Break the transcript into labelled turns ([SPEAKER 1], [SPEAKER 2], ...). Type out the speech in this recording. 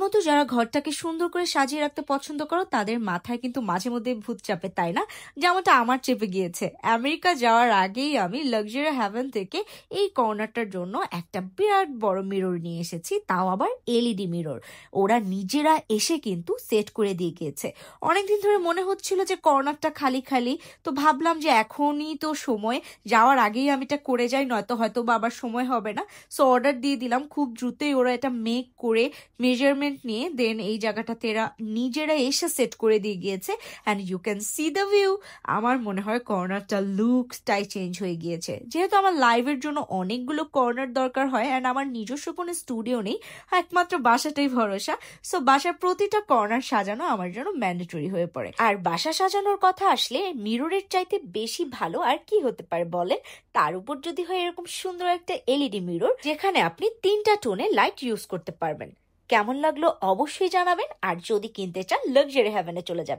[SPEAKER 1] মতো যারা ঘরটাকে সুন্দর করে সাজিয়ে রাখতে পছন্দ করো তাদের মাথায় কিন্তু মাঝে মধ্যে ভূত চাপে, তাই না? যেমনটা আমার চেপে গিয়েছে। আমেরিকা যাওয়ার আগেই আমি লাক্সারি হ্যাভেন থেকে এই কর্নারটার জন্য একটা বিরাট বড় মিরর নিয়ে এসেছি, তাও আবার এলইডি মিরর। ওরা নিজেরা এসে কিন্তু সেট করে দিয়ে গিয়েছে। অনেকদিন ধরে মনে হচ্ছিল যে কর্নারটা খালি খালি, তো ভাবলাম যে এখনই তো সময়, যাওয়ার আগেই আমি এটা করে যাই, নয়তো হয়তো বা আবার সময় হবে না। সো অর্ডার দিয়ে দিলাম, খুব দ্রুতই ওরা এটা মেক করে মেজারমেন্ট নিয়ে দেন এই জায়গাটাতে এরা নিজেরা এসে সেট করে দিয়ে গিয়েছে। And you can see the view. আমার মনে হয় কর্নারটা লুকসটাই চেঞ্জ হয়ে গিয়েছে। যেহেতু আমার লাইভের জন্য অনেকগুলো কর্নার দরকার হয় অ্যান্ড আমার নিজস্ব কোনো স্টুডিও নেই, একমাত্র বাসাটাই ভরসা। সো বাসার প্রতিটা কর্নার সাজানো আমার জন্য ম্যান্ডেটরি হয়ে পড়ে। আর বাসা সাজানোর কথা আসলে মিররের চাইতে বেশি ভালো আর কি হতে পারে বলেন? তার উপর যদি হয় এরকম সুন্দর একটা এলইডি মিরর, যেখানে আপনি 3টা টোনে লাইট ইউজ করতে পারবেন। কেমন লাগলো অবশ্যই জানাবেন। আর যদি কিনতে চান লাক্সারি হ্যাভেনে চলে যাবেন।